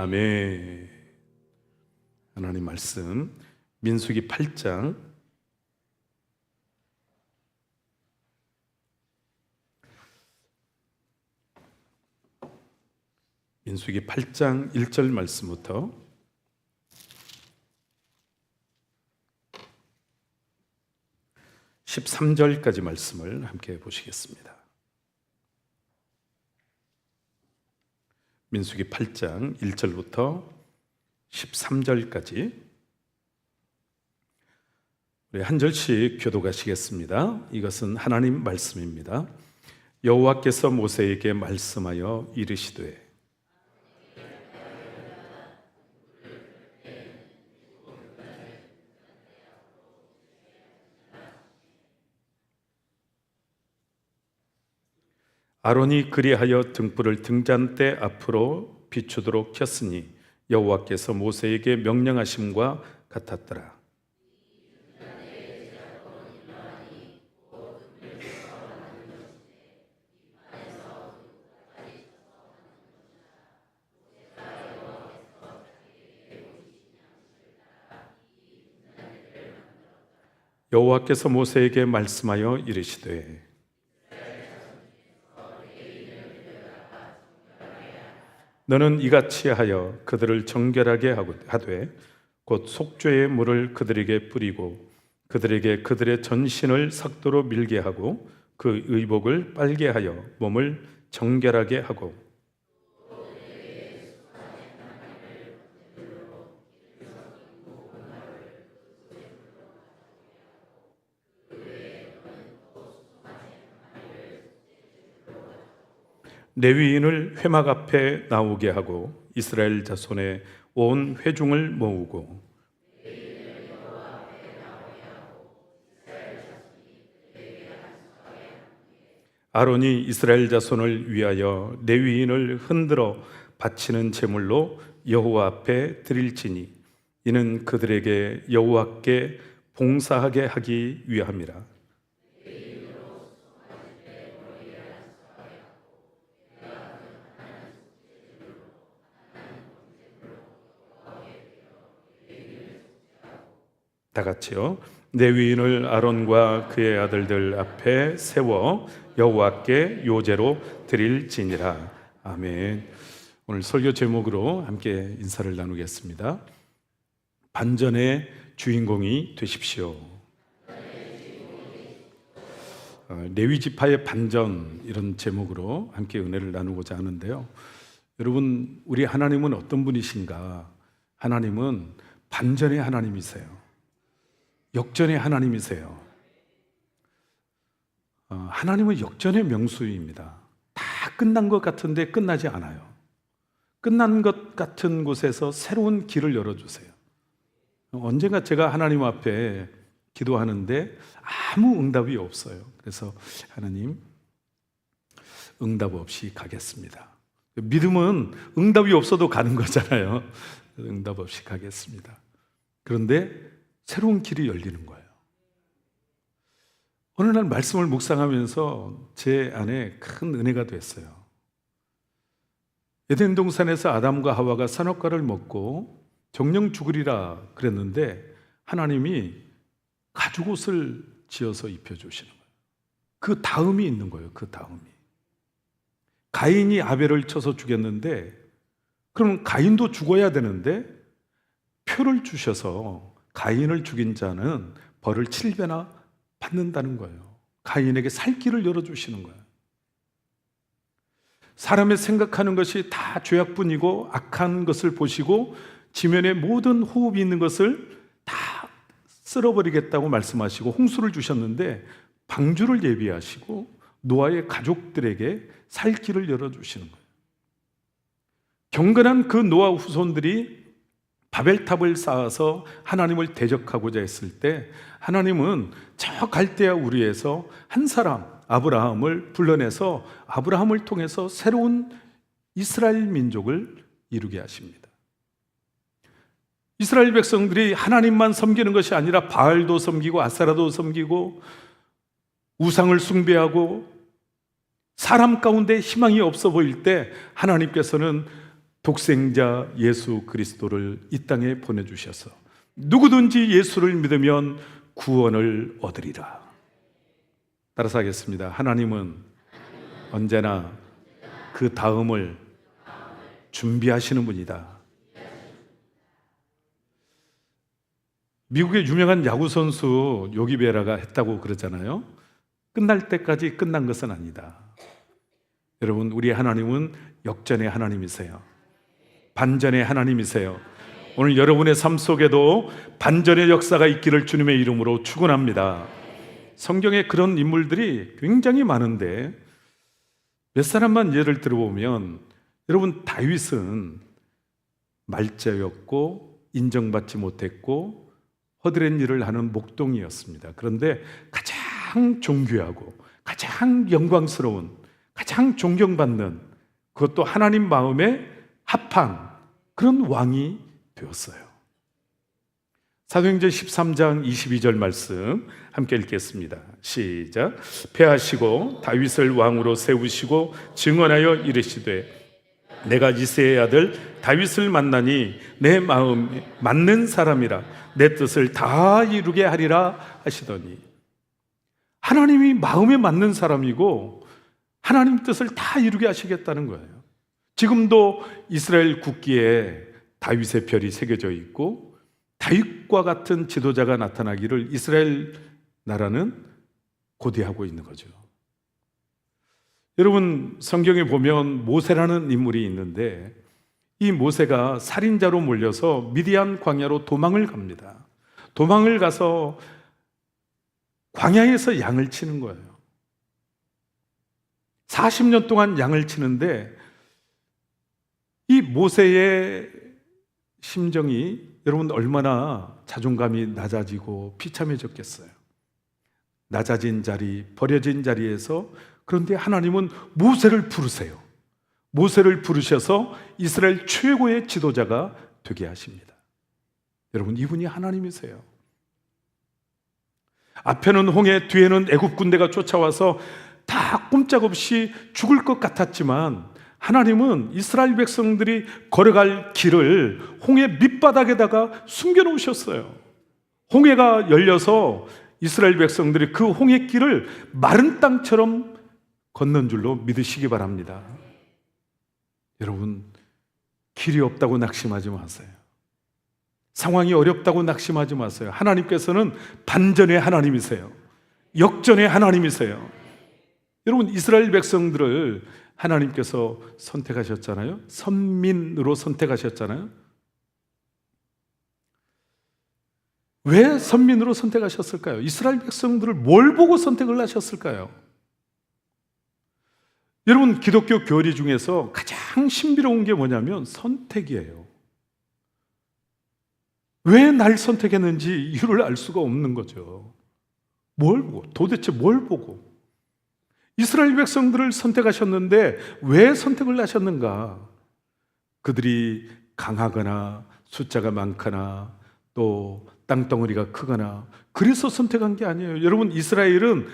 아멘. 하나님 말씀 민수기 8장 1절 말씀부터 13절까지 말씀을 함께 보시겠습니다. 민수기 8장 1절부터 13절까지 우리 한 절씩 교독하시겠습니다. 이것은 하나님 말씀입니다. 여호와께서 모세에게 말씀하여 이르시되 아론이 그리하여 등불을 등잔대 앞으로 비추도록 켰으니 여호와께서 모세에게 명령하심과 같았더라. 여호와께서 모세에게 말씀하여 이르시되 너는 이같이 하여 그들을 정결하게 하되 곧 속죄의 물을 그들에게 뿌리고 그들에게 그들의 전신을 삭도로 밀게 하고 그 의복을 빨게 하여 몸을 정결하게 하고 레위인을 회막 앞에 나오게 하고 이스라엘 자손의 온 회중을 모으고 아론이 이스라엘 자손을 위하여 레위인을 흔들어 바치는 제물로 여호와 앞에 드릴지니 이는 그들에게 여호와께 봉사하게 하기 위함이라. 다 같이요. 레위인을 아론과 그의 아들들 앞에 세워 여호와께 요제로 드릴지니라. 아멘. 오늘 설교 제목으로 함께 인사를 나누겠습니다. 반전의 주인공이 되십시오. 레위 지파의 반전, 이런 제목으로 함께 은혜를 나누고자 하는데요. 여러분, 우리 하나님은 어떤 분이신가? 하나님은 반전의 하나님이세요. 역전의 하나님이세요. 하나님은 역전의 명수입니다. 다 끝난 것 같은데 끝나지 않아요. 끝난 것 같은 곳에서 새로운 길을 열어주세요. 언젠가 제가 하나님 앞에 기도하는데 아무 응답이 없어요. 그래서 하나님, 응답 없이 가겠습니다. 믿음은 응답이 없어도 가는 거잖아요. 응답 없이 가겠습니다. 그런데 새로운 길이 열리는 거예요. 어느 날 말씀을 묵상하면서 제 안에 큰 은혜가 됐어요. 에덴 동산에서 아담과 하와가 선악과를 먹고 정령 죽으리라 그랬는데 하나님이 가죽옷을 지어서 입혀주시는 거예요. 그 다음이 있는 거예요. 그 다음이. 가인이 아벨을 쳐서 죽였는데 그럼 가인도 죽어야 되는데 표를 주셔서 가인을 죽인 자는 벌을 7배나 받는다는 거예요. 가인에게 살 길을 열어주시는 거예요. 사람의 생각하는 것이 다 죄악뿐이고 악한 것을 보시고 지면에 모든 호흡이 있는 것을 다 쓸어버리겠다고 말씀하시고 홍수를 주셨는데 방주를 예비하시고 노아의 가족들에게 살 길을 열어주시는 거예요. 경건한 그 노아 후손들이 바벨탑을 쌓아서 하나님을 대적하고자 했을 때 하나님은 저 갈대아 우리에서 한 사람 아브라함을 불러내서 아브라함을 통해서 새로운 이스라엘 민족을 이루게 하십니다. 이스라엘 백성들이 하나님만 섬기는 것이 아니라 바알도 섬기고 아세라도 섬기고 우상을 숭배하고 사람 가운데 희망이 없어 보일 때 하나님께서는 독생자 예수 그리스도를 이 땅에 보내주셔서 누구든지 예수를 믿으면 구원을 얻으리라. 따라서 하겠습니다. 하나님은 언제나 그 다음을 준비하시는 분이다. 미국의 유명한 야구선수 요기 베라가 했다고 그러잖아요. 끝날 때까지 끝난 것은 아니다. 여러분, 우리 하나님은 역전의 하나님이세요. 반전의 하나님이세요. 오늘 여러분의 삶 속에도 반전의 역사가 있기를 주님의 이름으로 축원합니다. 성경에 그런 인물들이 굉장히 많은데 몇 사람만 예를 들어보면, 여러분, 다윗은 말자였고 인정받지 못했고 허드렛 일을 하는 목동이었습니다. 그런데 가장 존귀하고 가장 영광스러운, 가장 존경받는, 그것도 하나님 마음에 합한 그런 왕이 되었어요. 사도행전 13장 22절 말씀 함께 읽겠습니다. 시작. 패하시고 다윗을 왕으로 세우시고 증언하여 이르시되 내가 이새의 아들 다윗을 만나니 내 마음에 맞는 사람이라 내 뜻을 다 이루게 하리라 하시더니, 하나님이 마음에 맞는 사람이고 하나님 뜻을 다 이루게 하시겠다는 거예요. 지금도 이스라엘 국기에 다윗의 별이 새겨져 있고 다윗과 같은 지도자가 나타나기를 이스라엘 나라는 고대하고 있는 거죠. 여러분, 성경에 보면 모세라는 인물이 있는데 이 모세가 살인자로 몰려서 미디안 광야로 도망을 갑니다. 도망을 가서 광야에서 양을 치는 거예요. 40년 동안 양을 치는데 이 모세의 심정이 여러분 얼마나 자존감이 낮아지고 비참해졌겠어요. 낮아진 자리, 버려진 자리에서, 그런데 하나님은 모세를 부르세요. 모세를 부르셔서 이스라엘 최고의 지도자가 되게 하십니다. 여러분, 이분이 하나님이세요. 앞에는 홍해, 뒤에는 애굽 군대가 쫓아와서 다 꼼짝없이 죽을 것 같았지만 하나님은 이스라엘 백성들이 걸어갈 길을 홍해 밑바닥에다가 숨겨놓으셨어요. 홍해가 열려서 이스라엘 백성들이 그 홍해길을 마른 땅처럼 걷는 줄로 믿으시기 바랍니다. 여러분, 길이 없다고 낙심하지 마세요. 상황이 어렵다고 낙심하지 마세요. 하나님께서는 반전의 하나님이세요. 역전의 하나님이세요. 여러분, 이스라엘 백성들을 하나님께서 선택하셨잖아요. 선민으로 선택하셨잖아요. 왜 선민으로 선택하셨을까요? 이스라엘 백성들을 뭘 보고 선택을 하셨을까요? 여러분, 기독교 교리 중에서 가장 신비로운 게 뭐냐면 선택이에요. 왜 날 선택했는지 이유를 알 수가 없는 거죠. 뭘 보고, 도대체 뭘 보고? 이스라엘 백성들을 선택하셨는데 왜 선택을 하셨는가? 그들이 강하거나 숫자가 많거나 또 땅덩어리가 크거나 그래서 선택한 게 아니에요. 여러분, 이스라엘은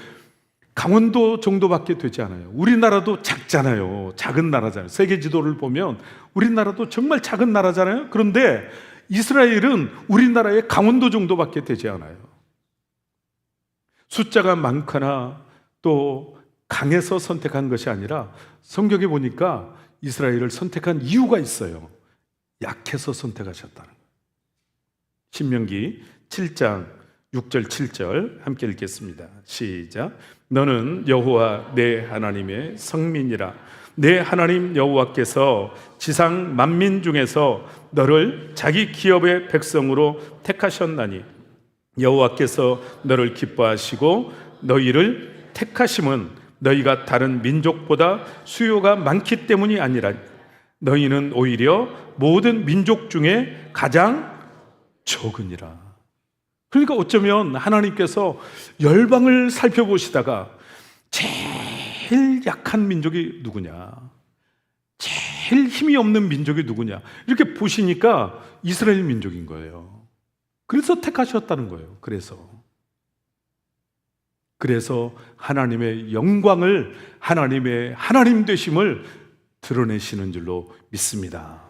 강원도 정도밖에 되지 않아요. 우리나라도 작잖아요. 작은 나라잖아요. 세계 지도를 보면 우리나라도 정말 작은 나라잖아요. 그런데 이스라엘은 우리나라의 강원도 정도밖에 되지 않아요. 숫자가 많거나 또 강해서 선택한 것이 아니라 성경에 보니까 이스라엘을 선택한 이유가 있어요. 약해서 선택하셨다는 거예요. 신명기 7장 6절 7절 함께 읽겠습니다. 시작. 너는 여호와 내 하나님의 성민이라. 내 하나님 여호와께서 지상 만민 중에서 너를 자기 기업의 백성으로 택하셨나니 여호와께서 너를 기뻐하시고 너희를 택하심은 너희가 다른 민족보다 수요가 많기 때문이 아니라 너희는 오히려 모든 민족 중에 가장 적으니라. 그러니까 어쩌면 하나님께서 열방을 살펴보시다가 제일 약한 민족이 누구냐, 제일 힘이 없는 민족이 누구냐 이렇게 보시니까 이스라엘 민족인 거예요. 그래서 택하셨다는 거예요. 그래서 하나님의 영광을, 하나님의 하나님 되심을 드러내시는 줄로 믿습니다.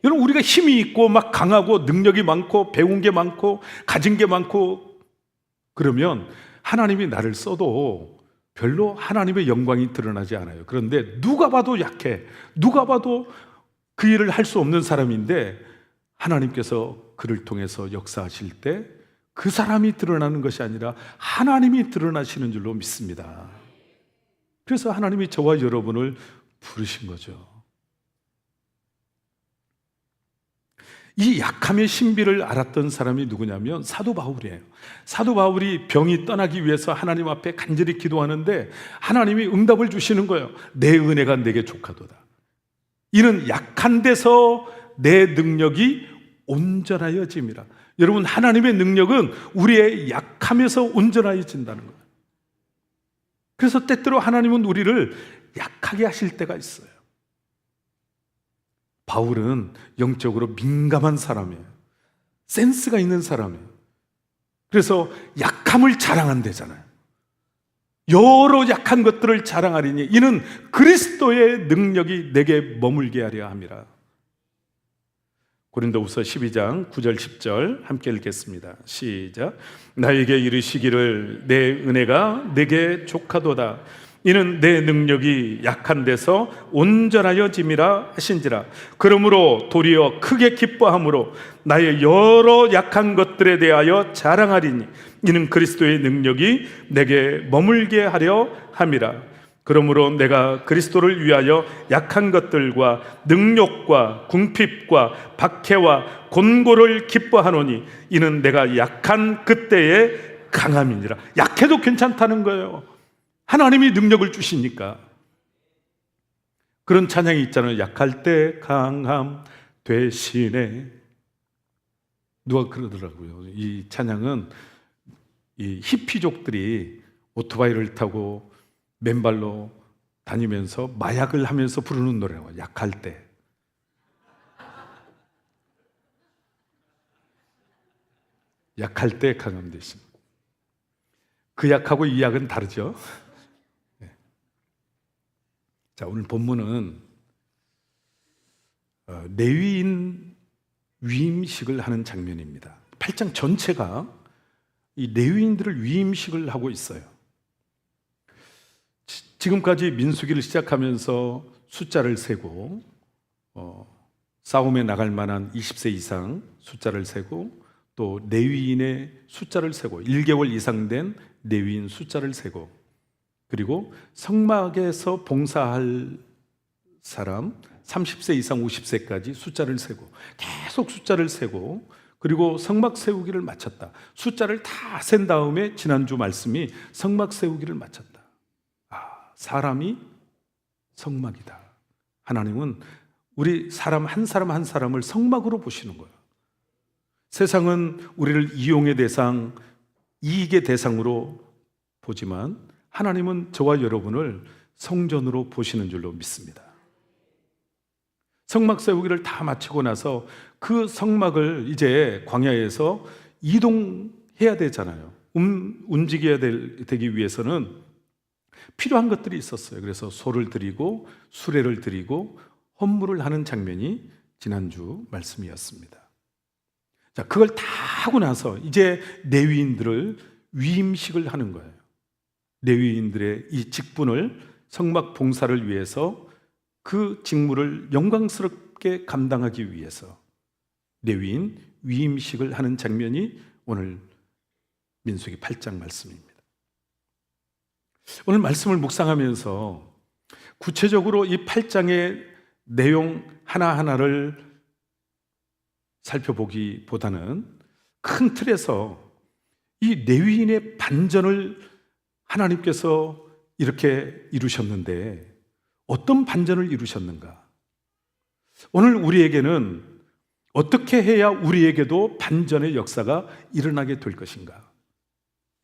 여러분, 우리가 힘이 있고 막 강하고 능력이 많고 배운 게 많고 가진 게 많고 그러면 하나님이 나를 써도 별로 하나님의 영광이 드러나지 않아요. 그런데 누가 봐도 약해, 누가 봐도 그 일을 할 수 없는 사람인데 하나님께서 그를 통해서 역사하실 때 그 사람이 드러나는 것이 아니라 하나님이 드러나시는 줄로 믿습니다. 그래서 하나님이 저와 여러분을 부르신 거죠. 이 약함의 신비를 알았던 사람이 누구냐면 사도 바울이에요. 사도 바울이 병이 떠나기 위해서 하나님 앞에 간절히 기도하는데 하나님이 응답을 주시는 거예요. 내 은혜가 내게 족하도다. 이는 약한 데서 내 능력이 온전하여짐이라. 여러분, 하나님의 능력은 우리의 약함에서 온전하여진다는 거예요. 그래서 때때로 하나님은 우리를 약하게 하실 때가 있어요. 바울은 영적으로 민감한 사람이에요. 센스가 있는 사람이에요. 그래서 약함을 자랑한대잖아요. 여러 약한 것들을 자랑하리니 이는 그리스도의 능력이 내게 머물게 하려 함이라. 고린도후서 12장 9절 10절 함께 읽겠습니다. 시작. 나에게 이르시기를 내 은혜가 내게 족하도다. 이는 내 능력이 약한 데서 온전하여짐이라 하신지라. 그러므로 도리어 크게 기뻐함으로 나의 여러 약한 것들에 대하여 자랑하리니 이는 그리스도의 능력이 내게 머물게 하려 함이라. 그러므로 내가 그리스도를 위하여 약한 것들과 능욕과 궁핍과 박해와 곤고를 기뻐하노니 이는 내가 약한 그때의 강함이니라. 약해도 괜찮다는 거예요. 하나님이 능력을 주시니까. 그런 찬양이 있잖아요. 약할 때 강함 대신에. 누가 그러더라고요. 이 찬양은 이 히피족들이 오토바이를 타고 맨발로 다니면서 마약을 하면서 부르는 노래라고. 약할 때. 약할 때 강함 대신. 그 약하고 이 약은 다르죠. 자, 오늘 본문은 레위인 위임식을 하는 장면입니다. 8장 전체가 이 레위인들을 위임식을 하고 있어요. 지금까지 민수기를 시작하면서 숫자를 세고 싸움에 나갈 만한 20세 이상 숫자를 세고 또 레위인의 숫자를 세고 1개월 이상 된 레위인 숫자를 세고 그리고 성막에서 봉사할 사람 30세 이상 50세까지 숫자를 세고 계속 숫자를 세고 그리고 성막 세우기를 마쳤다. 숫자를 다 센 다음에 지난주 말씀이 성막 세우기를 마쳤다. 사람이 성막이다. 하나님은 우리 사람 한 사람 한 사람을 성막으로 보시는 거예요. 세상은 우리를 이용의 대상, 이익의 대상으로 보지만 하나님은 저와 여러분을 성전으로 보시는 줄로 믿습니다. 성막 세우기를 다 마치고 나서 그 성막을 이제 광야에서 이동해야 되잖아요. 움직여야 되기 위해서는 필요한 것들이 있었어요. 그래서 소를 드리고 수레를 드리고 헌물을 하는 장면이 지난주 말씀이었습니다. 자, 그걸 다 하고 나서 이제 레위인들을 위임식을 하는 거예요. 레위인들의 이 직분을 성막 봉사를 위해서 그 직무를 영광스럽게 감당하기 위해서 레위인 위임식을 하는 장면이 오늘 민수기 8장 말씀입니다. 오늘 말씀을 묵상하면서 구체적으로 이 8장의 내용 하나하나를 살펴보기보다는 큰 틀에서 이 레위인의 반전을 하나님께서 이렇게 이루셨는데 어떤 반전을 이루셨는가? 오늘 우리에게는 어떻게 해야 우리에게도 반전의 역사가 일어나게 될 것인가?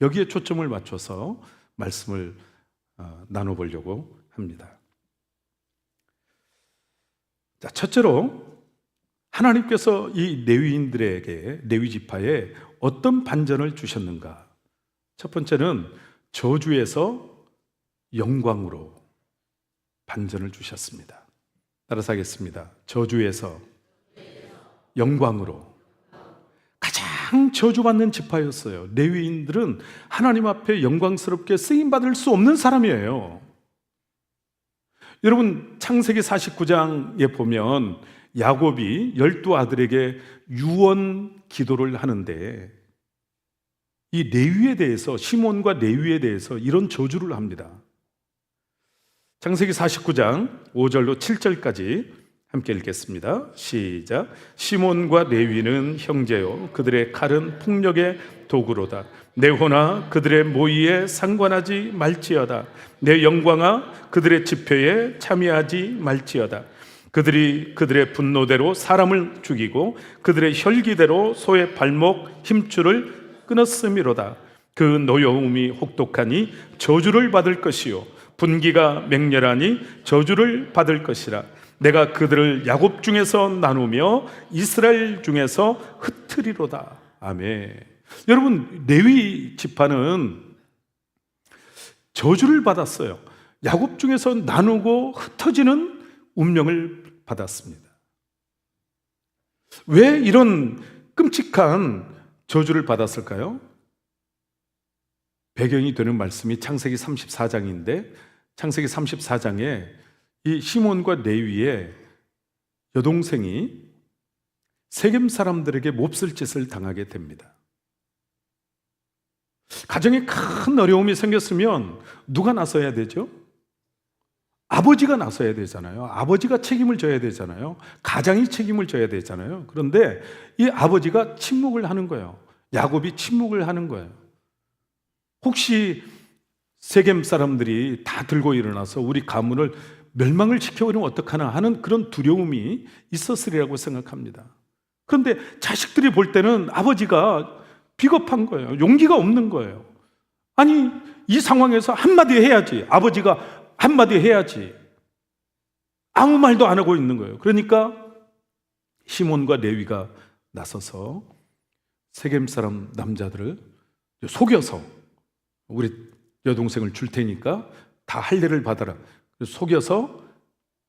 여기에 초점을 맞춰서 말씀을 나눠보려고 합니다. 자, 첫째로 하나님께서 이 레위인들에게 레위 지파에 어떤 반전을 주셨는가? 첫 번째는 저주에서 영광으로 반전을 주셨습니다. 따라서 하겠습니다. 저주에서 영광으로. 가장 저주받는 지파였어요. 레위인들은 하나님 앞에 영광스럽게 쓰임받을 수 없는 사람이에요. 여러분, 창세기 49장에 보면 야곱이 12아들에게 유언 기도를 하는데 이 레위에 대해서, 시몬과 레위에 대해서 이런 저주를 합니다. 창세기 49장 5절로 7절까지 함께 읽겠습니다. 시작. 시몬과 레위는 형제요, 그들의 칼은 폭력의 도구로다. 내 호나 그들의 모의에 상관하지 말지어다. 내 영광아 그들의 집회에 참여하지 말지어다. 그들이 그들의 분노대로 사람을 죽이고 그들의 혈기대로 소의 발목 힘줄을 끊었음이로다. 그 노여움이 혹독하니 저주를 받을 것이요 분기가 맹렬하니 저주를 받을 것이라. 내가 그들을 야곱 중에서 나누며 이스라엘 중에서 흩트리로다. 아멘. 여러분, 레위 지파는 저주를 받았어요. 야곱 중에서 나누고 흩어지는 운명을 받았습니다. 왜 이런 끔찍한 저주를 받았을까요? 배경이 되는 말씀이 창세기 34장인데 창세기 34장에 이 시몬과 레위의 여동생이 세겜 사람들에게 몹쓸 짓을 당하게 됩니다. 가정에 큰 어려움이 생겼으면 누가 나서야 되죠? 아버지가 나서야 되잖아요. 아버지가 책임을 져야 되잖아요. 가장이 책임을 져야 되잖아요. 그런데 이 아버지가 침묵을 하는 거예요. 야곱이 침묵을 하는 거예요. 혹시 세겜 사람들이 다 들고 일어나서 우리 가문을 멸망을 시켜버리면 어떡하나 하는 그런 두려움이 있었으리라고 생각합니다. 그런데 자식들이 볼 때는 아버지가 비겁한 거예요. 용기가 없는 거예요. 아니, 이 상황에서 한마디 해야지. 아버지가 한마디 해야지. 아무 말도 안 하고 있는 거예요. 그러니까 시몬과 레위가 나서서 세겜 사람 남자들을 속여서 우리 여동생을 줄 테니까 다 할례를 받아라. 속여서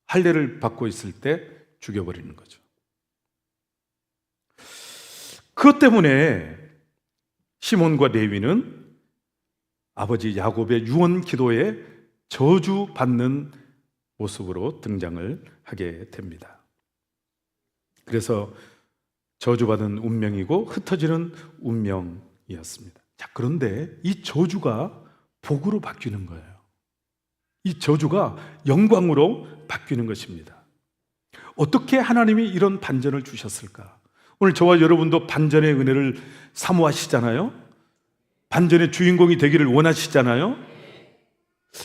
할례를 받고 있을 때 죽여버리는 거죠. 그것 때문에 시몬과 레위는 아버지 야곱의 유언 기도에 저주받는 모습으로 등장을 하게 됩니다. 그래서 저주받은 운명이고 흩어지는 운명이었습니다. 자, 그런데 이 저주가 복으로 바뀌는 거예요. 이 저주가 영광으로 바뀌는 것입니다. 어떻게 하나님이 이런 반전을 주셨을까? 오늘 저와 여러분도 반전의 은혜를 사모하시잖아요. 반전의 주인공이 되기를 원하시잖아요.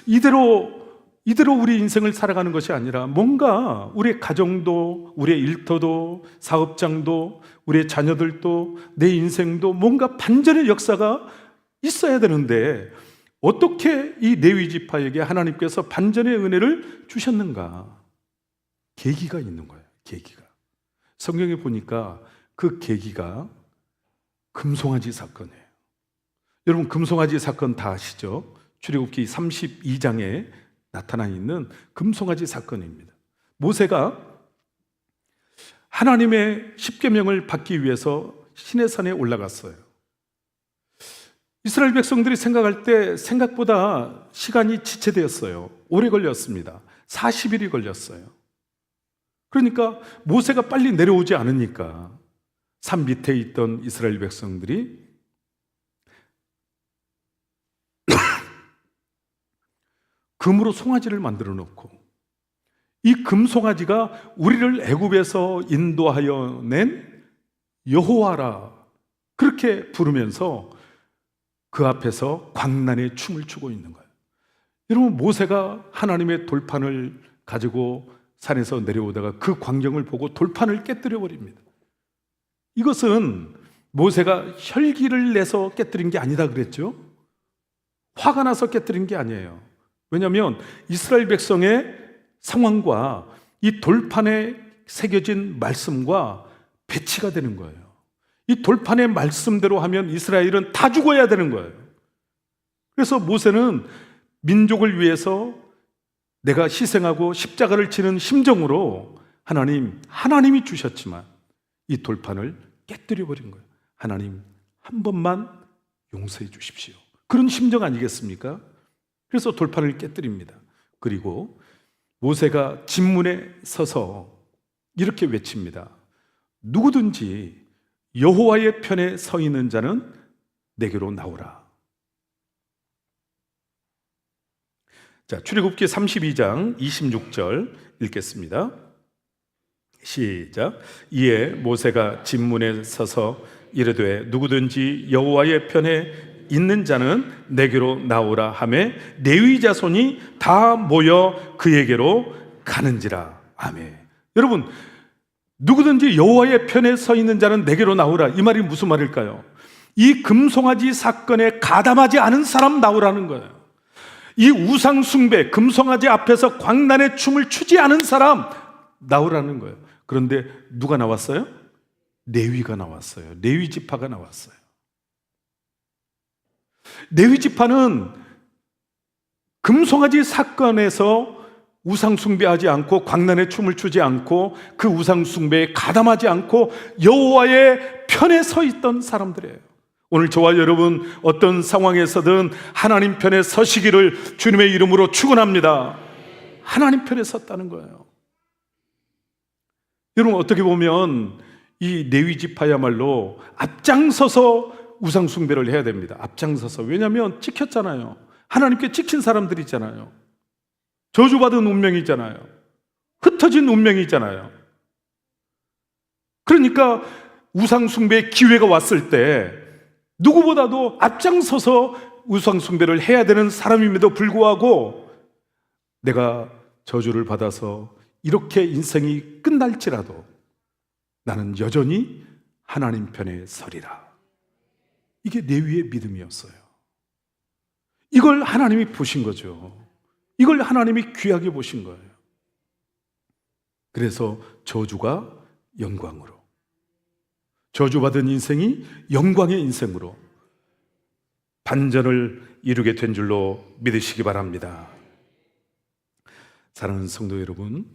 이대로 우리 인생을 살아가는 것이 아니라 뭔가 우리의 가정도, 우리의 일터도, 사업장도, 우리의 자녀들도, 내 인생도 뭔가 반전의 역사가 있어야 되는데 어떻게 이 레위 지파에게 하나님께서 반전의 은혜를 주셨는가? 계기가 있는 거예요. 계기가. 성경에 보니까 그 계기가 금송아지 사건이에요. 여러분, 금송아지 사건 다 아시죠? 출애굽기 32장에 나타나 있는 금송아지 사건입니다. 모세가 하나님의 십계명을 받기 위해서 시내산에 올라갔어요. 이스라엘 백성들이 생각할 때 생각보다 시간이 지체되었어요. 오래 걸렸습니다. 40일이 걸렸어요. 그러니까 모세가 빨리 내려오지 않으니까 산 밑에 있던 이스라엘 백성들이 금으로 송아지를 만들어 놓고 이 금송아지가 우리를 애굽에서 인도하여 낸 여호와라 그렇게 부르면서 그 앞에서 광란의 춤을 추고 있는 거예요. 여러분, 모세가 하나님의 돌판을 가지고 산에서 내려오다가 그 광경을 보고 돌판을 깨뜨려 버립니다. 이것은 모세가 혈기를 내서 깨뜨린 게 아니다 그랬죠? 화가 나서 깨뜨린 게 아니에요. 왜냐하면 이스라엘 백성의 상황과 이 돌판에 새겨진 말씀과 배치가 되는 거예요. 이 돌판의 말씀대로 하면 이스라엘은 다 죽어야 되는 거예요. 그래서 모세는 민족을 위해서 내가 희생하고 십자가를 치는 심정으로 하나님이 주셨지만 이 돌판을 깨뜨려 버린 거예요. 하나님, 한 번만 용서해 주십시오. 그런 심정 아니겠습니까? 그래서 돌판을 깨뜨립니다. 그리고 모세가 진문에 서서 이렇게 외칩니다. 누구든지 여호와의 편에 서 있는 자는 내게로 나오라. 자, 출애굽기 32장 26절 읽겠습니다. 시작. 이에 모세가 진문에 서서 이르되 누구든지 여호와의 편에 있는 자는 내게로 나오라 하매 레위 자손이 다 모여 그에게로 가는지라. 아멘. 여러분, 누구든지 여호와의 편에 서 있는 자는 내게로 나오라. 이 말이 무슨 말일까요? 이 금송아지 사건에 가담하지 않은 사람 나오라는 거예요. 이 우상 숭배, 금송아지 앞에서 광란의 춤을 추지 않은 사람 나오라는 거예요. 그런데 누가 나왔어요? 레위가 나왔어요. 레위 지파가 나왔어요. 레위 지파는 금송아지 사건에서 우상 숭배하지 않고 광란의 춤을 추지 않고 그 우상 숭배에 가담하지 않고 여호와의 편에 서 있던 사람들이에요. 오늘 저와 여러분 어떤 상황에서든 하나님 편에 서시기를 주님의 이름으로 축원합니다. 하나님 편에 섰다는 거예요. 여러분, 어떻게 보면 이 레위 지파야말로 앞장서서 우상 숭배를 해야 됩니다. 앞장서서. 왜냐하면 찍혔잖아요. 하나님께 찍힌 사람들이잖아요. 저주받은 운명이잖아요. 흩어진 운명이잖아요. 그러니까 우상 숭배의 기회가 왔을 때 누구보다도 앞장서서 우상 숭배를 해야 되는 사람임에도 불구하고 내가 저주를 받아서 이렇게 인생이 끝날지라도 나는 여전히 하나님 편에 서리라. 이게 레위의 믿음이었어요. 이걸 하나님이 보신 거죠. 이걸 하나님이 귀하게 보신 거예요. 그래서 저주가 영광으로, 저주받은 인생이 영광의 인생으로 반전을 이루게 된 줄로 믿으시기 바랍니다. 사랑하는 성도 여러분,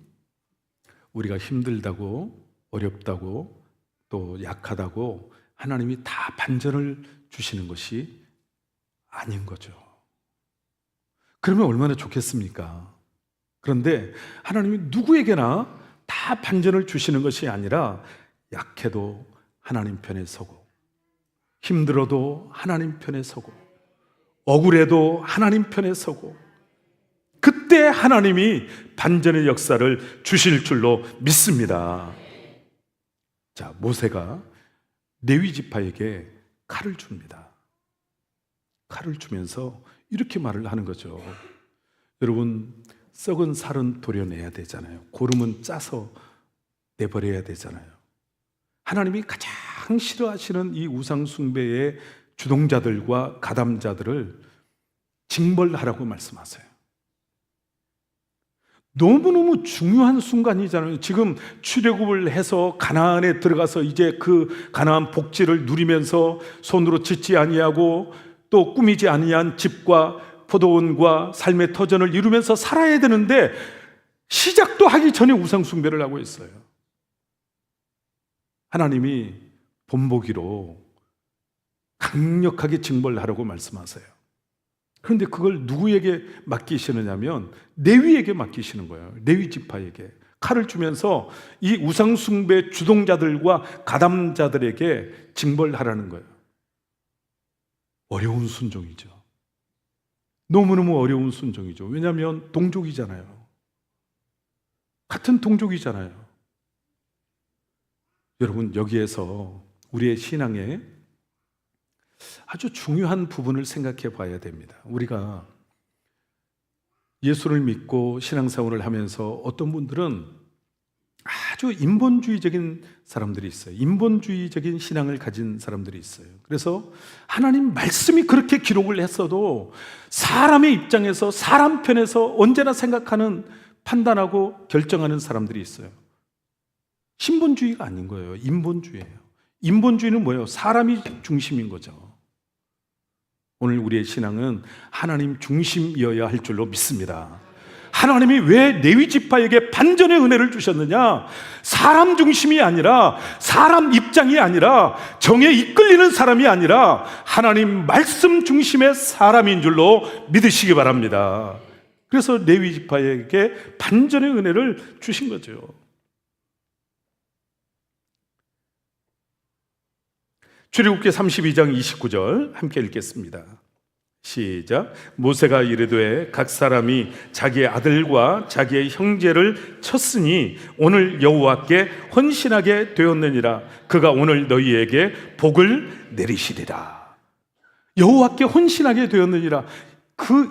우리가 힘들다고, 어렵다고, 또 약하다고 하나님이 다 반전을 주시는 것이 아닌 거죠. 그러면 얼마나 좋겠습니까? 그런데 하나님이 누구에게나 다 반전을 주시는 것이 아니라 약해도 하나님 편에 서고, 힘들어도 하나님 편에 서고, 억울해도 하나님 편에 서고, 그때 하나님이 반전의 역사를 주실 줄로 믿습니다. 자, 모세가 레위 지파에게 칼을 줍니다. 칼을 주면서 이렇게 말을 하는 거죠. 여러분, 썩은 살은 도려내야 되잖아요. 고름은 짜서 내버려야 되잖아요. 하나님이 가장 싫어하시는 이 우상 숭배의 주동자들과 가담자들을 징벌하라고 말씀하세요. 너무너무 중요한 순간이잖아요. 지금 출애굽을 해서 가나안에 들어가서 이제 그 가나안 복지를 누리면서 손으로 짓지 아니하고 또 꾸미지 아니한 집과 포도원과 삶의 터전을 이루면서 살아야 되는데 시작도 하기 전에 우상 숭배를 하고 있어요. 하나님이 본보기로 강력하게 징벌하라고 말씀하세요. 그런데 그걸 누구에게 맡기시느냐면 레위에게 맡기시는 거예요. 레위 지파에게 칼을 주면서 이 우상 숭배 주동자들과 가담자들에게 징벌하라는 거예요. 어려운 순종이죠. 너무너무 어려운 순종이죠. 왜냐하면 동족이잖아요. 같은 동족이잖아요. 여러분, 여기에서 우리의 신앙에 아주 중요한 부분을 생각해 봐야 됩니다. 우리가 예수를 믿고 신앙생활을 하면서 어떤 분들은 아주 인본주의적인 사람들이 있어요. 인본주의적인 신앙을 가진 사람들이 있어요. 그래서 하나님 말씀이 그렇게 기록을 했어도 사람의 입장에서, 사람 편에서 언제나 생각하는, 판단하고 결정하는 사람들이 있어요. 신본주의가 아닌 거예요. 인본주의예요. 인본주의는 뭐예요? 사람이 중심인 거죠. 오늘 우리의 신앙은 하나님 중심이어야 할 줄로 믿습니다. 하나님이 왜 레위 지파에게 반전의 은혜를 주셨느냐? 사람 중심이 아니라, 사람 입장이 아니라, 정에 이끌리는 사람이 아니라 하나님 말씀 중심의 사람인 줄로 믿으시기 바랍니다. 그래서 레위 지파에게 반전의 은혜를 주신 거죠. 출애굽기 32장 29절 함께 읽겠습니다. 시작. 모세가 이르되 각 사람이 자기의 아들과 자기의 형제를 쳤으니 오늘 여호와께 헌신하게 되었느니라. 그가 오늘 너희에게 복을 내리시리라. 여호와께 헌신하게 되었느니라.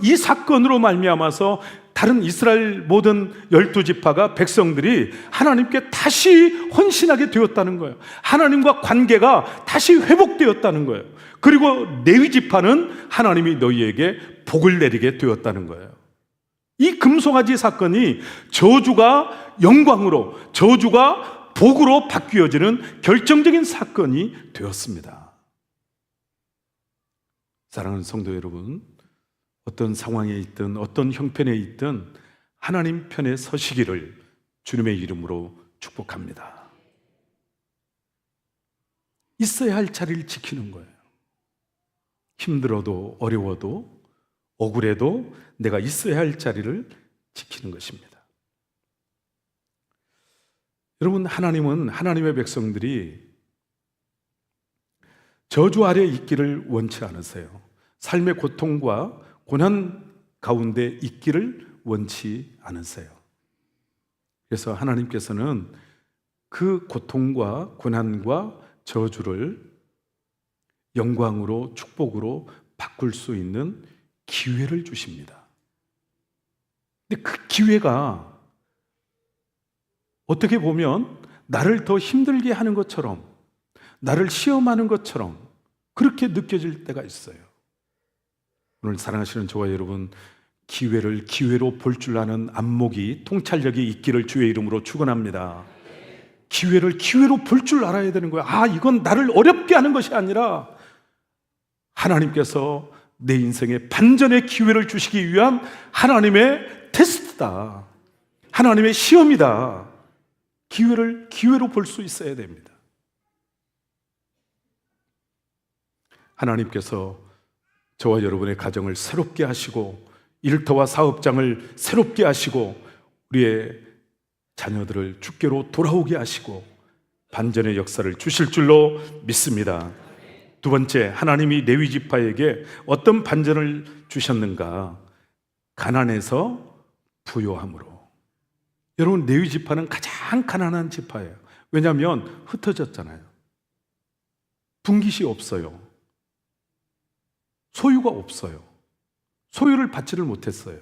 이 사건으로 말미암아서 다른 이스라엘 모든 12지파가, 백성들이 하나님께 다시 헌신하게 되었다는 거예요. 하나님과 관계가 다시 회복되었다는 거예요. 그리고 레위 지파는 하나님이 너희에게 복을 내리게 되었다는 거예요. 이 금송아지 사건이 저주가 영광으로, 저주가 복으로 바뀌어지는 결정적인 사건이 되었습니다. 사랑하는 성도 여러분, 어떤 상황에 있든 어떤 형편에 있든 하나님 편에 서시기를 주님의 이름으로 축복합니다. 있어야 할 자리를 지키는 거예요. 힘들어도 어려워도 억울해도 내가 있어야 할 자리를 지키는 것입니다. 여러분, 하나님은 하나님의 백성들이 저주 아래 있기를 원치 않으세요. 삶의 고통과 고난 가운데 있기를 원치 않으세요. 그래서 하나님께서는 그 고통과 고난과 저주를 영광으로, 축복으로 바꿀 수 있는 기회를 주십니다. 근데 그 기회가 어떻게 보면 나를 더 힘들게 하는 것처럼, 나를 시험하는 것처럼 그렇게 느껴질 때가 있어요. 오늘 사랑하시는 저와 여러분, 기회를 기회로 볼 줄 아는 안목이, 통찰력이 있기를 주의 이름으로 축원합니다. 기회를 기회로 볼 줄 알아야 되는 거야. 이건 나를 어렵게 하는 것이 아니라 하나님께서 내 인생에 반전의 기회를 주시기 위한 하나님의 테스트다. 하나님의 시험이다. 기회를 기회로 볼 수 있어야 됩니다. 하나님께서 저와 여러분의 가정을 새롭게 하시고 일터와 사업장을 새롭게 하시고 우리의 자녀들을 주께로 돌아오게 하시고 반전의 역사를 주실 줄로 믿습니다. 두 번째, 하나님이 레위 지파에게 어떤 반전을 주셨는가? 가난에서 부요함으로. 여러분, 레위 지파는 가장 가난한 지파예요. 왜냐하면 흩어졌잖아요. 분깃이 없어요. 소유가 없어요. 소유를 받지를 못했어요.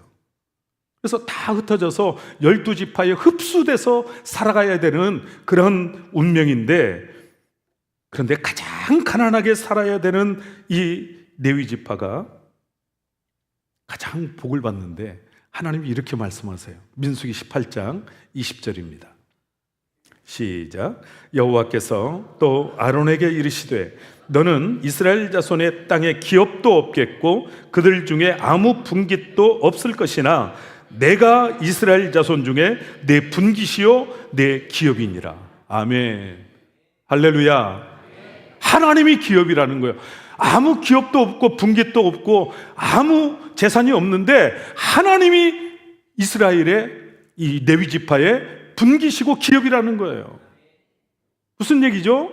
그래서 다 흩어져서 12지파에 흡수돼서 살아가야 되는 그런 운명인데, 그런데 가장 가난하게 살아야 되는 이 레위 지파가 가장 복을 받는데 하나님이 이렇게 말씀하세요. 민수기 18장 20절입니다. 시작. 여호와께서 또 아론에게 이르시되 너는 이스라엘 자손의 땅에 기업도 없겠고 그들 중에 아무 분깃도 없을 것이나 내가 이스라엘 자손 중에 내 분깃이요 내 기업이니라. 아멘. 할렐루야. 하나님이 기업이라는 거예요. 아무 기업도 없고 분깃도 없고 아무 재산이 없는데 하나님이 이스라엘의 이 레위 지파의 분깃이고 기업이라는 거예요. 무슨 얘기죠?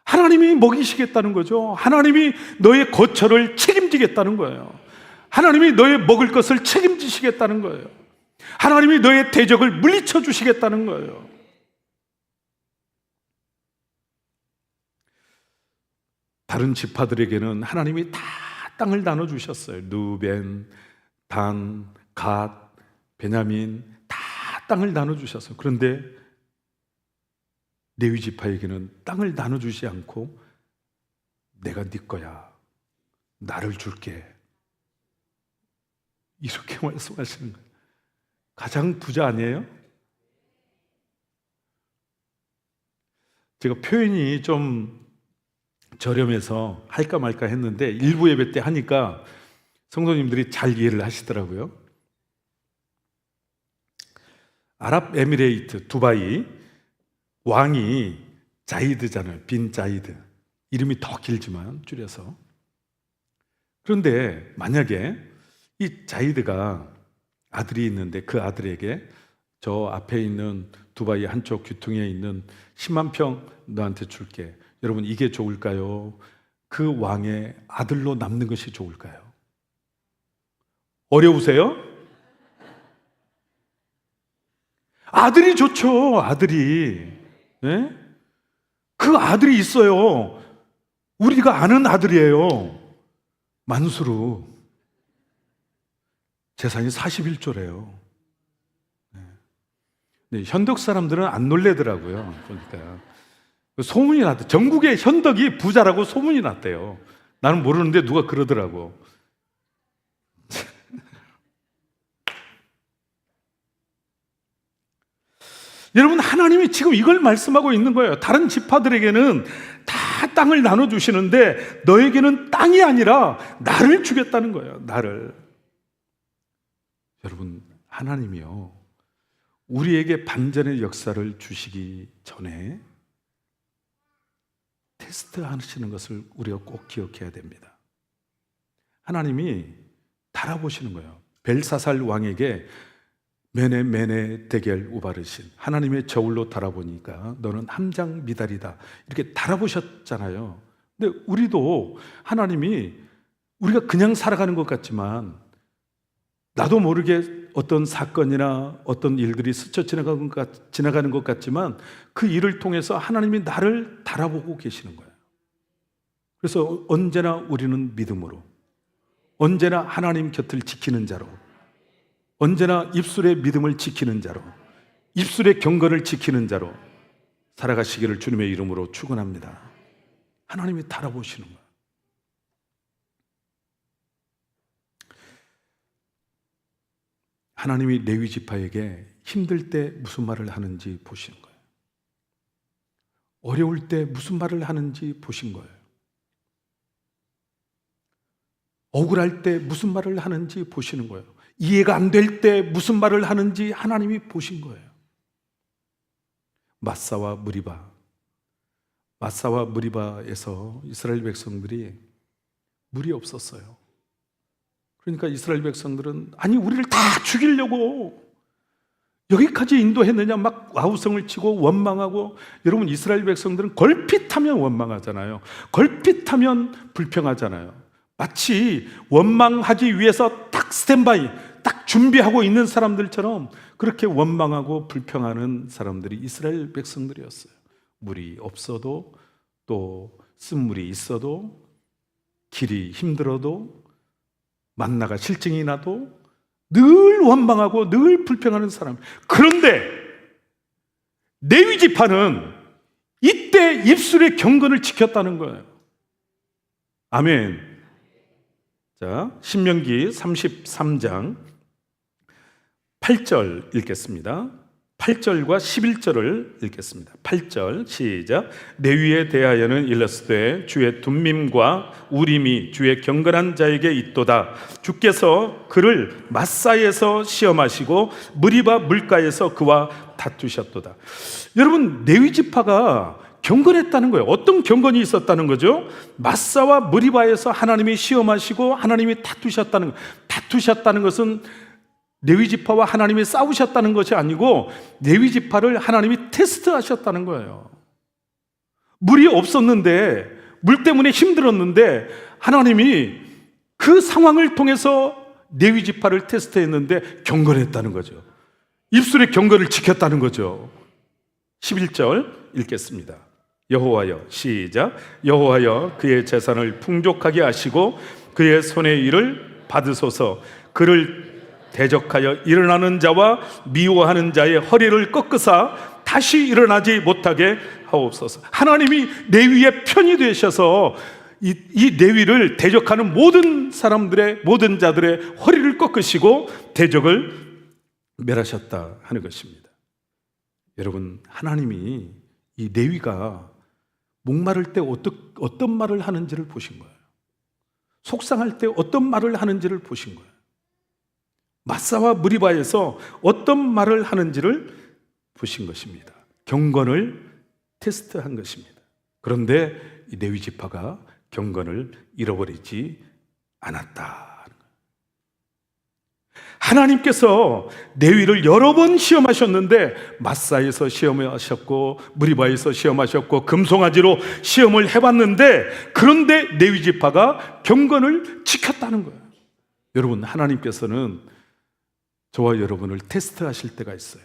하나님이 먹이시겠다는 거죠. 하나님이 너의 거처를 책임지겠다는 거예요. 하나님이 너의 먹을 것을 책임지시겠다는 거예요. 하나님이 너의 대적을 물리쳐 주시겠다는 거예요. 다른 지파들에게는 하나님이 다 땅을 나눠주셨어요. 루벤, 단, 갓, 베냐민 다 땅을 나눠주셨어요. 그런데 레위 지파에게는 땅을 나눠주지 않고 내가 네 거야, 나를 줄게, 이렇게 말씀하시는 거예요. 가장 부자 아니에요? 제가 표현이 좀 저렴해서 할까 말까 했는데 일부 예배 때 하니까 성도님들이 잘 이해를 하시더라고요. 아랍에미레이트 두바이 왕이 자이드잖아요. 빈 자이드. 이름이 더 길지만 줄여서. 그런데 만약에 이 자이드가 아들이 있는데 그 아들에게 저 앞에 있는 두바이 한쪽 귀퉁이에 있는 10만 평 너한테 줄게. 여러분, 이게 좋을까요? 그 왕의 아들로 남는 것이 좋을까요? 어려우세요? 아들이 좋죠. 아들이. 네? 그 아들이 있어요. 우리가 아는 아들이에요. 만수르. 재산이 41조래요. 네, 현덕 사람들은 안 놀래더라고요. 보니까 소문이 났대. 전국에 현덕이 부자라고 소문이 났대요. 나는 모르는데 누가 그러더라고. 여러분, 하나님이 지금 이걸 말씀하고 있는 거예요. 다른 지파들에게는 다 땅을 나눠주시는데 너에게는 땅이 아니라 나를 주겠다는 거예요. 나를. 여러분, 하나님이요, 우리에게 반전의 역사를 주시기 전에 테스트 하시는 것을 우리가 꼭 기억해야 됩니다. 하나님이 달아보시는 거예요. 벨사살 왕에게 메네 데겔 우바르신, 하나님의 저울로 달아보니까 너는 함장 미달이다, 이렇게 달아보셨잖아요. 근데 우리도 하나님이, 우리가 그냥 살아가는 것 같지만 나도 모르게 어떤 사건이나 어떤 일들이 스쳐 지나가는 것 같지만 그 일을 통해서 하나님이 나를 달아보고 계시는 거예요. 그래서 언제나 우리는 믿음으로, 언제나 하나님 곁을 지키는 자로, 언제나 입술의 믿음을 지키는 자로, 입술의 경건을 지키는 자로 살아가시기를 주님의 이름으로 축원합니다. 하나님이 달아보시는 거예요. 하나님이 레위 지파에게 힘들 때 무슨 말을 하는지 보시는 거예요. 어려울 때 무슨 말을 하는지 보신 거예요. 억울할 때 무슨 말을 하는지 보시는 거예요. 이해가 안 될 때 무슨 말을 하는지 하나님이 보신 거예요. 마사와 무리바에서 이스라엘 백성들이 물이 없었어요. 그러니까 이스라엘 백성들은, 아니 우리를 다 죽이려고 여기까지 인도했느냐 막 아우성을 치고 원망하고. 여러분, 이스라엘 백성들은 걸핏하면 원망하잖아요. 걸핏하면 불평하잖아요. 마치 원망하기 위해서 딱 스탠바이, 딱 준비하고 있는 사람들처럼 그렇게 원망하고 불평하는 사람들이 이스라엘 백성들이었어요. 물이 없어도, 또 쓴물이 있어도, 길이 힘들어도, 만나가 실증이 나도 늘 원망하고 늘 불평하는 사람. 그런데 레위 지파는 이때 입술의 경건을 지켰다는 거예요. 아멘. 자, 신명기 33장 8절 읽겠습니다. 8절과 11절을 읽겠습니다. 8절 시작. 레위에 대하여는 일렀으되 주의 둠밈과 우림이 주의 경건한 자에게 있도다. 주께서 그를 마사에서 시험하시고 무리바 물가에서 그와 다투셨도다. 여러분, 레위 지파가 경건했다는 거예요. 어떤 경건이 있었다는 거죠? 마사와 무리바에서 하나님이 시험하시고 하나님이 다투셨다는 거예요. 다투셨다는 것은 레위 지파와 하나님이 싸우셨다는 것이 아니고 레위 지파를 하나님이 테스트하셨다는 거예요. 물이 없었는데, 물 때문에 힘들었는데 하나님이 그 상황을 통해서 레위 지파를 테스트했는데 경건했다는 거죠. 입술의 경건을 지켰다는 거죠. 11절 읽겠습니다. 여호와여, 시작. 여호와여, 그의 재산을 풍족하게 하시고 그의 손의 일을 받으소서. 그를 대적하여 일어나는 자와 미워하는 자의 허리를 꺾으사 다시 일어나지 못하게 하옵소서. 하나님이 레위의 편이 되셔서 이 레위를 대적하는 모든 사람들의, 모든 자들의 허리를 꺾으시고 대적을 멸하셨다 하는 것입니다. 여러분, 하나님이 이 레위가 목마를 때 어떤 말을 하는지를 보신 거예요. 속상할 때 어떤 말을 하는지를 보신 거예요. 마사와 무리바에서 어떤 말을 하는지를 부신 것입니다. 경건을 테스트한 것입니다. 그런데 이 레위 지파가 경건을 잃어버리지 않았다. 하나님께서 레위를 여러 번 시험하셨는데 마사에서 시험하셨고 무리바에서 시험하셨고 금송아지로 시험을 해봤는데, 그런데 레위 지파가 경건을 지켰다는 거예요. 여러분, 하나님께서는 저와 여러분을 테스트하실 때가 있어요.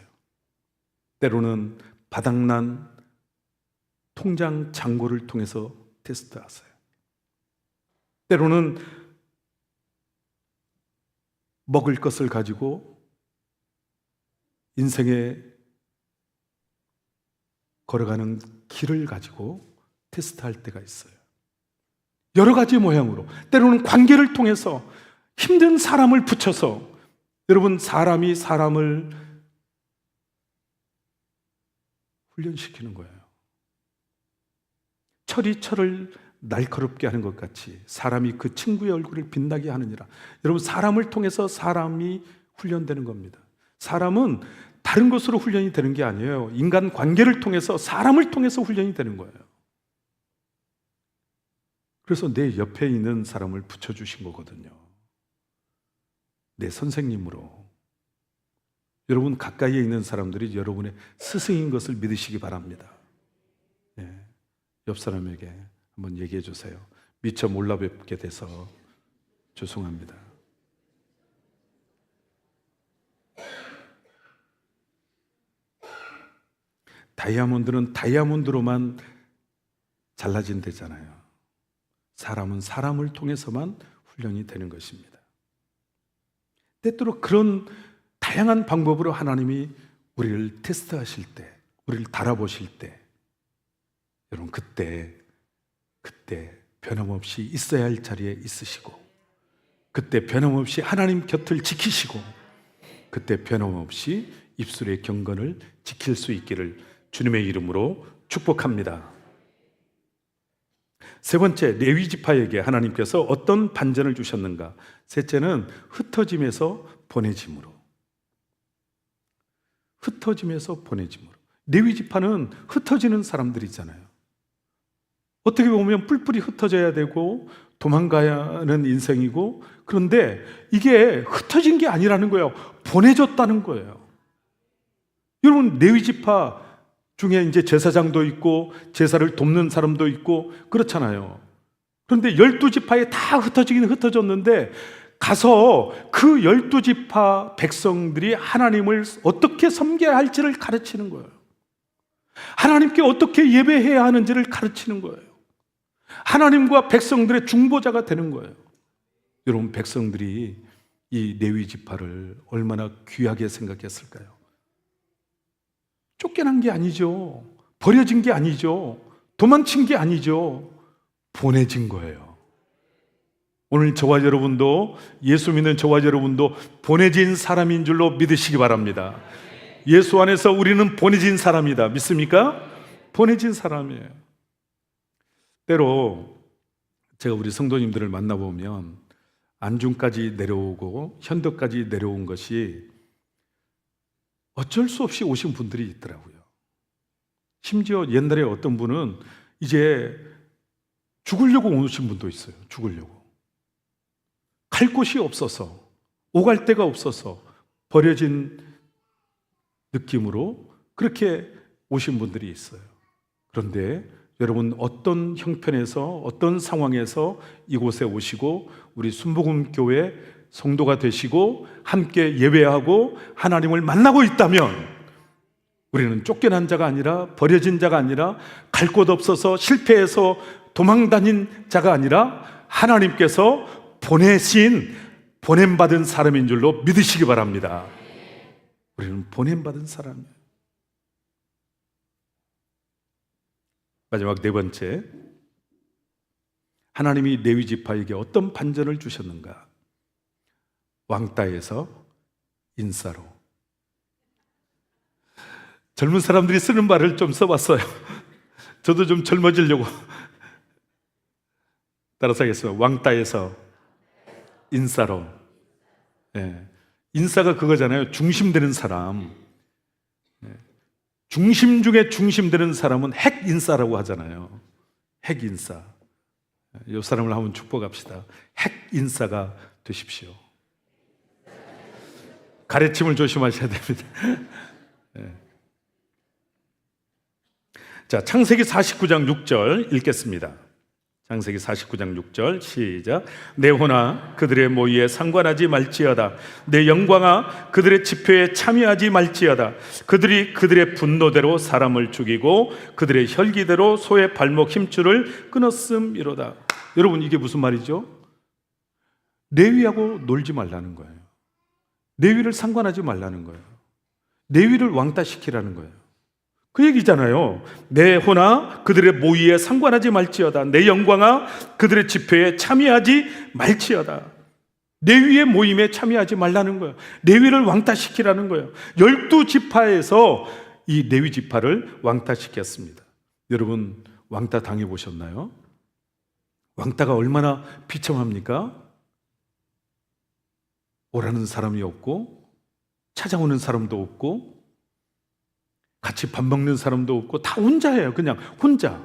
때로는 바닥난 통장 잔고를 통해서 테스트하세요. 때로는 먹을 것을 가지고 인생에 걸어가는 길을 가지고 테스트할 때가 있어요. 여러 가지 모양으로, 때로는 관계를 통해서 힘든 사람을 붙여서, 여러분, 사람이 사람을 훈련시키는 거예요. 철이 철을 날카롭게 하는 것 같이 사람이 그 친구의 얼굴을 빛나게 하느니라. 여러분, 사람을 통해서 사람이 훈련되는 겁니다. 사람은 다른 것으로 훈련이 되는 게 아니에요. 인간 관계를 통해서, 사람을 통해서 훈련이 되는 거예요. 그래서 내 옆에 있는 사람을 붙여주신 거거든요. 내 선생님으로. 여러분, 가까이에 있는 사람들이 여러분의 스승인 것을 믿으시기 바랍니다. 네. 옆 사람에게 한번 얘기해 주세요. 미처 몰라 뵙게 돼서 죄송합니다. 다이아몬드는 다이아몬드로만 잘라진대잖아요. 사람은 사람을 통해서만 훈련이 되는 것입니다. 때때로 그런 다양한 방법으로 하나님이 우리를 테스트하실 때, 우리를 달아보실 때, 여러분, 그때 변함없이 있어야 할 자리에 있으시고, 그때 변함없이 하나님 곁을 지키시고, 그때 변함없이 입술의 경건을 지킬 수 있기를 주님의 이름으로 축복합니다. 세 번째, 레위 지파에게 하나님께서 어떤 반전을 주셨는가? 셋째는 흩어짐에서 보내짐으로. 흩어짐에서 보내짐으로. 레위 지파는 흩어지는 사람들이잖아요. 어떻게 보면 뿔뿔이 흩어져야 되고 도망가야 하는 인생이고, 그런데 이게 흩어진 게 아니라는 거예요. 보내졌다는 거예요. 여러분, 레위 지파 중에 이제 제사장도 있고 제사를 돕는 사람도 있고 그렇잖아요. 그런데 12지파에 다 흩어지긴 흩어졌는데, 가서 그 12지파 백성들이 하나님을 어떻게 섬겨야 할지를 가르치는 거예요. 하나님께 어떻게 예배해야 하는지를 가르치는 거예요. 하나님과 백성들의 중보자가 되는 거예요. 여러분, 백성들이 이 레위 지파를 얼마나 귀하게 생각했을까요? 쫓겨난 게 아니죠. 버려진 게 아니죠. 도망친 게 아니죠. 보내진 거예요. 오늘 저와 여러분도, 예수 믿는 저와 여러분도 보내진 사람인 줄로 믿으시기 바랍니다. 예수 안에서 우리는 보내진 사람이다. 믿습니까? 보내진 사람이에요. 때로 제가 우리 성도님들을 만나보면 안중까지 내려오고 현덕까지 내려온 것이 어쩔 수 없이 오신 분들이 있더라고요. 심지어 옛날에 어떤 분은 이제 죽으려고 오신 분도 있어요. 죽으려고. 갈 곳이 없어서, 오갈 데가 없어서 버려진 느낌으로 그렇게 오신 분들이 있어요. 그런데 여러분, 어떤 형편에서, 어떤 상황에서 이곳에 오시고 우리 순복음교회 성도가 되시고 함께 예배하고 하나님을 만나고 있다면, 우리는 쫓겨난 자가 아니라, 버려진 자가 아니라, 갈 곳 없어서 실패해서 도망다닌 자가 아니라 하나님께서 보내신, 보냄받은 사람인 줄로 믿으시기 바랍니다. 우리는 보냄받은 사람이에요. 마지막 네 번째, 하나님이 레위 지파에게 어떤 반전을 주셨는가? 왕따에서 인싸로. 젊은 사람들이 쓰는 말을 좀 써봤어요. 저도 좀 젊어지려고 따라서 하겠습니다. 왕따에서 인싸로. 네. 인싸가 그거잖아요. 중심되는 사람. 네. 중심 중에 중심 되는 사람은 핵인싸라고 하잖아요. 핵인싸. 이 사람을 한번 축복합시다. 핵인싸가 되십시오. 가래침을 조심하셔야 됩니다. 네. 자, 창세기 49장 6절 읽겠습니다. 창세기 49장 6절 시작. 내 혼아 그들의 모의에 상관하지 말지어다. 내 영광아 그들의 집회에 참여하지 말지어다. 그들이 그들의 분노대로 사람을 죽이고 그들의 혈기대로 소의 발목 힘줄을 끊었음이로다. 여러분, 이게 무슨 말이죠? 레위하고 놀지 말라는 거예요. 레위를 상관하지 말라는 거예요. 레위를 왕따시키라는 거예요. 그 얘기잖아요. 내 혼아 그들의 모의에 상관하지 말지어다. 내 영광아 그들의 집회에 참여하지 말지어다. 레위의 모임에 참여하지 말라는 거예요. 레위를 왕따시키라는 거예요. 12지파에서 이 레위 지파를 왕따시켰습니다. 여러분, 왕따 당해보셨나요? 왕따가 얼마나 비참합니까? 오라는 사람이 없고 찾아오는 사람도 없고 같이 밥 먹는 사람도 없고 다 혼자예요. 그냥 혼자.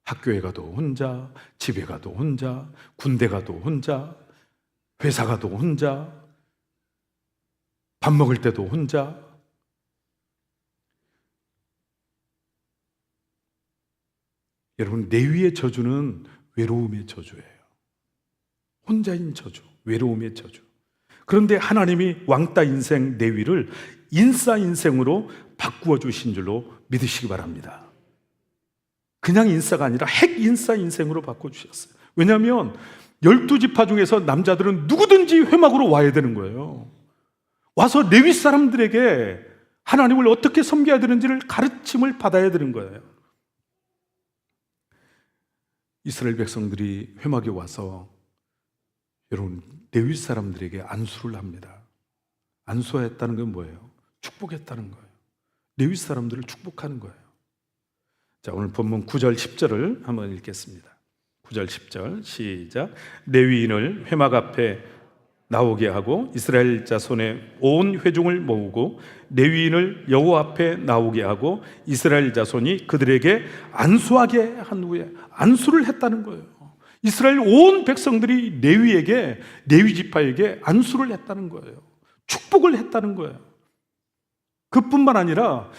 학교에 가도 혼자, 집에 가도 혼자, 군대 가도 혼자, 회사 가도 혼자, 밥 먹을 때도 혼자. 여러분, 레위의 저주는 외로움의 저주예요. 혼자인 저주, 외로움의 저주. 그런데 하나님이 왕따 인생 레위를 인싸 인생으로 바꾸어 주신 줄로 믿으시기 바랍니다. 그냥 인싸가 아니라 핵 인싸 인생으로 바꿔 주셨어요. 왜냐하면 12지파 중에서 남자들은 누구든지 회막으로 와야 되는 거예요. 와서 레위 사람들에게 하나님을 어떻게 섬겨야 되는지를 가르침을 받아야 되는 거예요. 이스라엘 백성들이 회막에 와서 여러분, 레위 사람들에게 안수를 합니다. 안수했다는 건 뭐예요? 축복했다는 거예요. 레위 사람들을 축복하는 거예요. 자, 오늘 본문 9절 10절을 한번 읽겠습니다. 9절 10절 시작. 레위인을 회막 앞에 나오게 하고 이스라엘 자손의 온 회중을 모으고 레위인을 여호와 앞에 나오게 하고 이스라엘 자손이 그들에게 안수하게 한 후에 안수를 했다는 거예요. 이스라엘 온 백성들이 레위에게, 레위 지파에게 안수를 했다는 거예요. 축복을 했다는 거예요. 그뿐만 아니라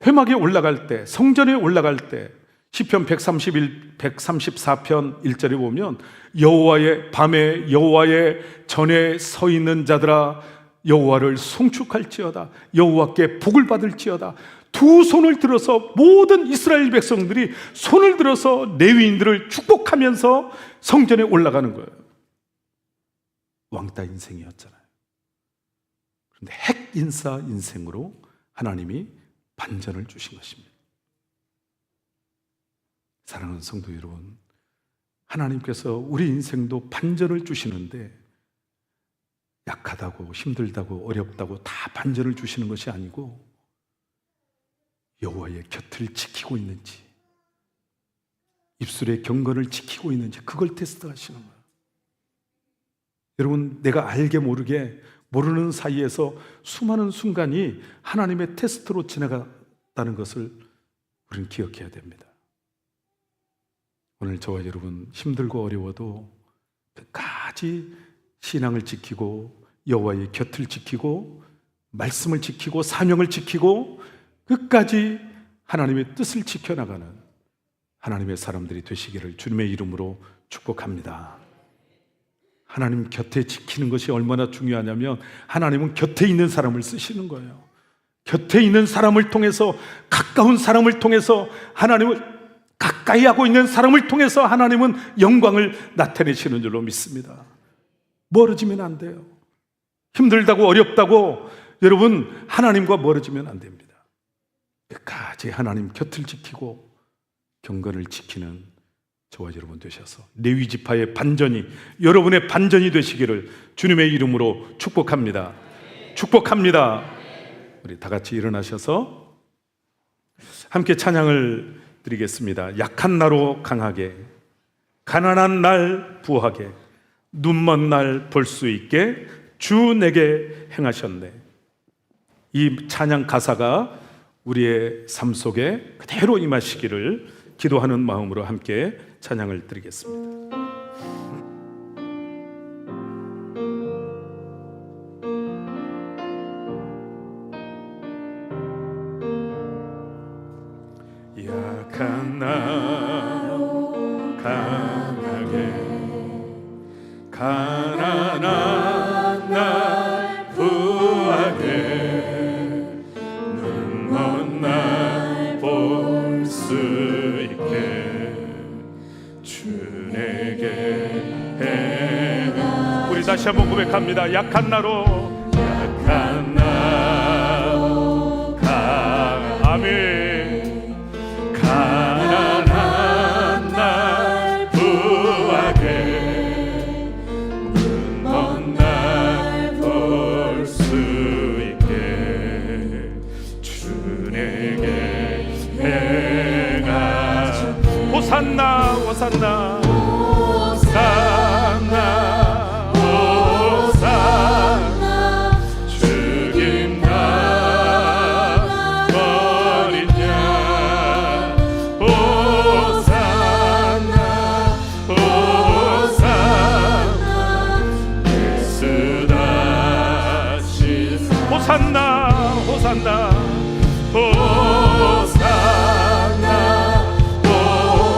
회막에 올라갈 때, 성전에 올라갈 때 시편 134편 1절에 보면 여호와의 밤에 여호와의 전에 서 있는 자들아 여호와를 송축할지어다. 여호와께 복을 받을지어다. 두 손을 들어서 모든 이스라엘 백성들이 손을 들어서 레위인들을 축복하면서 성전에 올라가는 거예요. 왕따 인생이었잖아요. 그런데 핵인싸 인생으로 하나님이 반전을 주신 것입니다. 사랑하는 성도 여러분, 하나님께서 우리 인생도 반전을 주시는데 약하다고 힘들다고 어렵다고 다 반전을 주시는 것이 아니고 여호와의 곁을 지키고 있는지, 입술의 경건을 지키고 있는지 그걸 테스트하시는 거예요. 여러분, 내가 알게 모르게 모르는 사이에서 수많은 순간이 하나님의 테스트로 지나갔다는 것을 우리는 기억해야 됩니다. 오늘 저와 여러분 힘들고 어려워도 끝까지 신앙을 지키고 여호와의 곁을 지키고 말씀을 지키고 사명을 지키고 끝까지 하나님의 뜻을 지켜나가는 하나님의 사람들이 되시기를 주님의 이름으로 축복합니다. 하나님 곁에 지키는 것이 얼마나 중요하냐면 하나님은 곁에 있는 사람을 쓰시는 거예요. 곁에 있는 사람을 통해서, 가까운 사람을 통해서, 하나님을 가까이 하고 있는 사람을 통해서 하나님은 영광을 나타내시는 줄로 믿습니다. 멀어지면 안 돼요. 힘들다고 어렵다고 여러분 하나님과 멀어지면 안 됩니다. 끝까지 하나님 곁을 지키고 경건을 지키는 저와 여러분 되셔서 레위 지파의 반전이 여러분의 반전이 되시기를 주님의 이름으로 축복합니다. 축복합니다. 우리 다 같이 일어나셔서 함께 찬양을 드리겠습니다. 약한 나로 강하게, 가난한 날 부하게, 눈먼 날 볼 수 있게 주 내게 행하셨네. 이 찬양 가사가 우리의 삶 속에 그대로 임하시기를 기도하는 마음으로 함께 찬양을 드리겠습니다. 약한 나 강하게, 가난한 날 부하게, 눈 먼 날 볼 수 있게 주 내게 행하. 우리 다시 한번 고백합니다. 약한 나로, 약한 나로 아멘. 가난한 날 부하게, 눈 먼 날 볼 수 있게 주 내게 행하시. 호산나 호산나 호산나 호산나, 죽임 나 버리냐. 호산나 호산나, 예수 다시. 호산나 호산나 호산나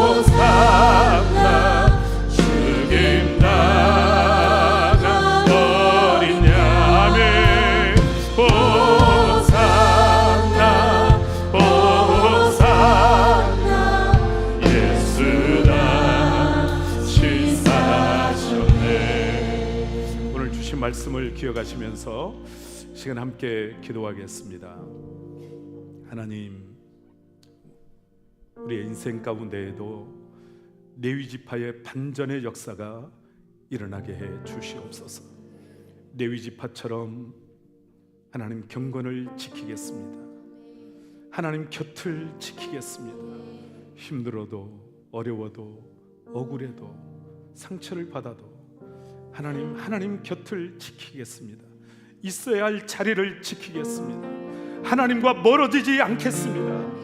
호산나, 죽임 나가 버리냐. 아멘. 호산나 호산나, 예수 다시 사셨네. 오늘 주신 말씀을 기억하시면서 시간 함께 기도하겠습니다. 하나님, 우리의 인생 가운데에도 레위 지파의 반전의 역사가 일어나게 해 주시옵소서. 레위 지파처럼 하나님 경건을 지키겠습니다. 하나님 곁을 지키겠습니다. 힘들어도 어려워도 억울해도 상처를 받아도 하나님 곁을 지키겠습니다. 있어야 할 자리를 지키겠습니다. 하나님과 멀어지지 않겠습니다.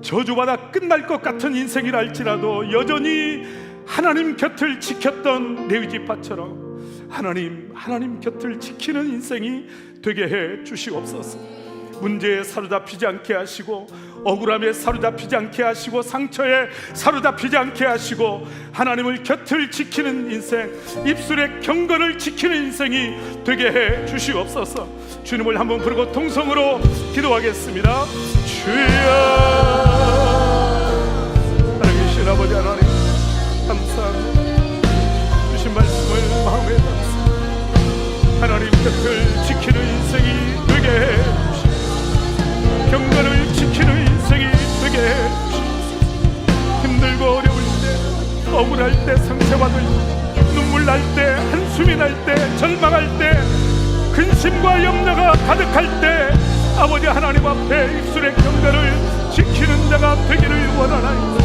저주받아 끝날 것 같은 인생이라 할지라도 여전히 하나님 곁을 지켰던 레위 지파처럼 하나님 곁을 지키는 인생이 되게 해 주시옵소서. 문제에 사로잡히지 않게 하시고, 억울함에 사로잡히지 않게 하시고, 상처에 사로잡히지 않게 하시고, 하나님을 곁을 지키는 인생, 입술의 경건을 지키는 인생이 되게 해 주시옵소서. 주님을 한번 부르고 통성으로 기도하겠습니다. 주여. 하나님 아버지 하나님 감사합니다. 주신 말씀을 마음에 담습니다. 하나님 곁을 지키는 인생이 되게 해 주시옵소서. 경건을 지키는 인생이 되게 해 주시옵소서. 힘들고 어려울 때, 억울할 때, 상처받을 때, 눈물 날 때, 한숨이 날 때, 절망할 때, 근심과 염려가 가득할 때, 아버지 하나님 앞에 입술의 경건을 지키는 자가 되기를 원하나이다.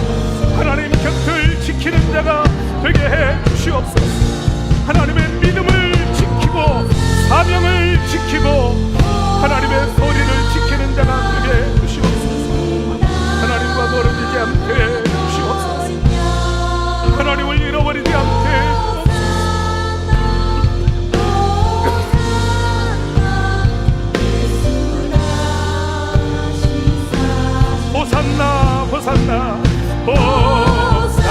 하나님 곁을 지키는 자가 되게 해 주시옵소서. 하나님의 믿음을 지키고 사명을 지키고 하나님의 소리를 지키는 자가 되게 해 주시옵소서. 하나님과 멀어지지 않게 해 주시옵소서. 하나님을 잃어버리지 않게 해 주옵소서. 호산나 호산나 호산나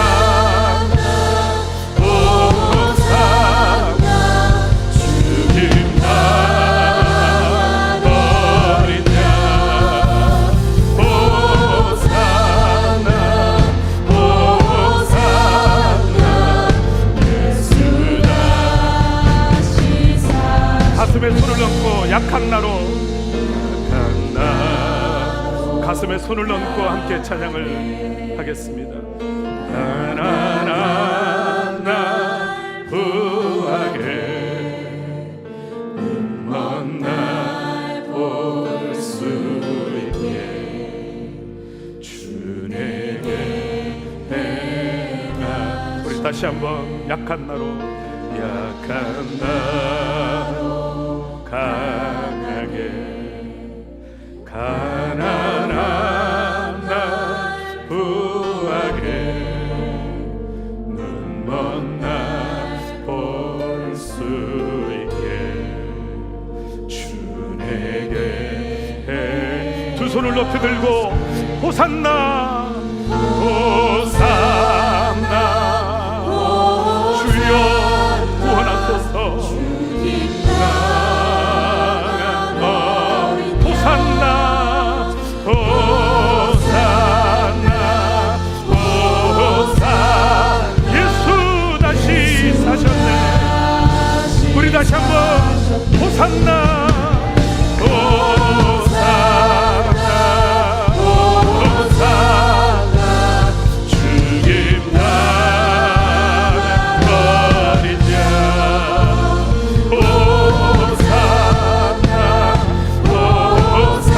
호산나, 죽임 나 버리냐. 호산나 호산나, 예수 다시 사. 가슴에 손을 얹고 약한 나로, 가슴에 손을 얹고 함께 찬양을 하겠습니다. 가난한 날 부하게, 눈 먼 날 볼 수 있게 주 내게 행하. 우리 다시 한번 약한 나로, 약한 나로 강하게, 가난 손을 높이 들고 호산나 호산나 주여 구원하소서 호산나 호산나 호산나 예수 다시 사셨네. 우리 다시 한번 호산나 호산나 호산나 주님 나는 어린 양 호산나 호산나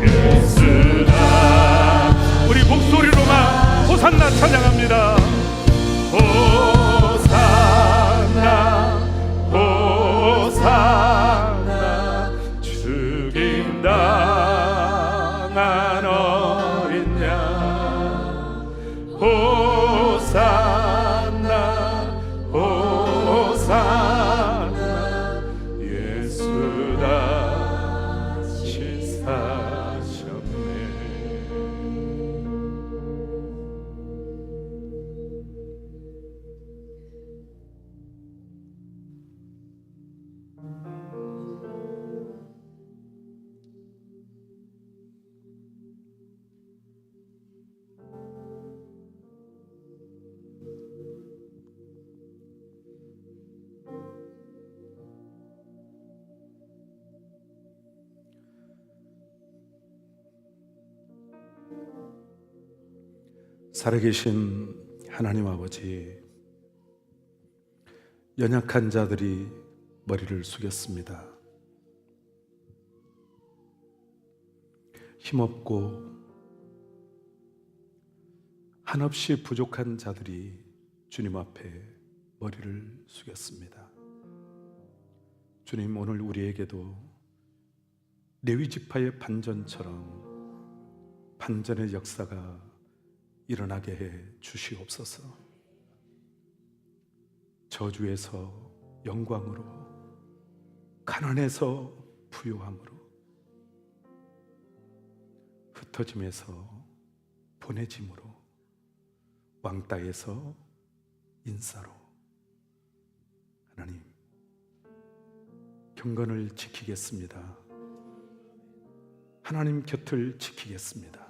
예수나 우리 목소리로만 호산나 찬양합니다. 호산나 호산나 죽임당한 어린 양 호산나 호산나 예수 다시 사셨네. 살아계신 하나님 아버지, 연약한 자들이 머리를 숙였습니다. 힘없고 한없이 부족한 자들이 주님 앞에 머리를 숙였습니다. 주님, 오늘 우리에게도 레위 지파의 반전처럼 반전의 역사가 일어나게 해 주시옵소서. 저주에서 영광으로, 가난에서 부요함으로, 흩어짐에서 보내짐으로, 왕따에서 인싸로, 하나님 경건을 지키겠습니다. 하나님 곁을 지키겠습니다.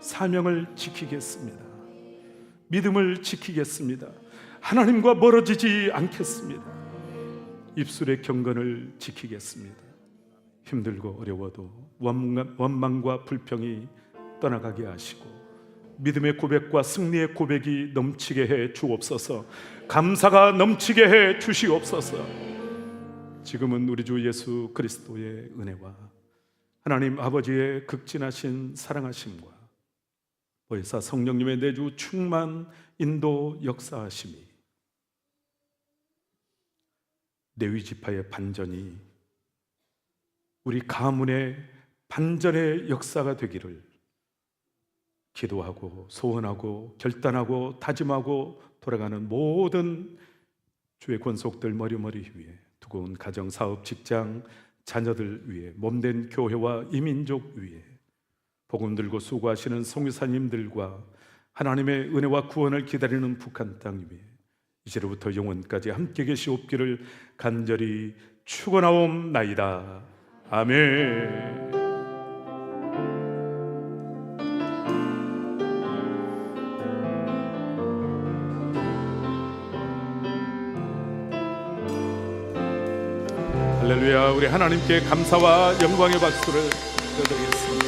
사명을 지키겠습니다. 믿음을 지키겠습니다. 하나님과 멀어지지 않겠습니다. 입술의 경건을 지키겠습니다. 힘들고 어려워도 원망과 불평이 떠나가게 하시고 믿음의 고백과 승리의 고백이 넘치게 해 주옵소서. 감사가 넘치게 해 주시옵소서. 지금은 우리 주 예수 그리스도의 은혜와 하나님 아버지의 극진하신 사랑하심과 보혜사 성령님의 내주 충만 인도 역사하심이 레위 지파의 반전이 우리 가문의 반전의 역사가 되기를 기도하고 소원하고 결단하고 다짐하고 돌아가는 모든 주의 권속들 머리머리 위에, 두고온 가정, 사업, 직장, 자녀들 위에, 몸된 교회와 이민족 위에, 복음 들고 수고하시는 송유사님들과 하나님의 은혜와 구원을 기다리는 북한 땅 위에 이제로부터 영원까지 함께 계시옵기를 간절히 축원하옵나이다. 아멘. 할렐루야. 우리 하나님께 감사와 영광의 박수를 드리겠습니다.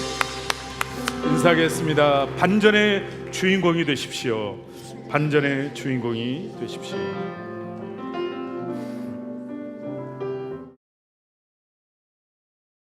인사하겠습니다. 반전의 주인공이 되십시오. 반전의 주인공이 되십시오.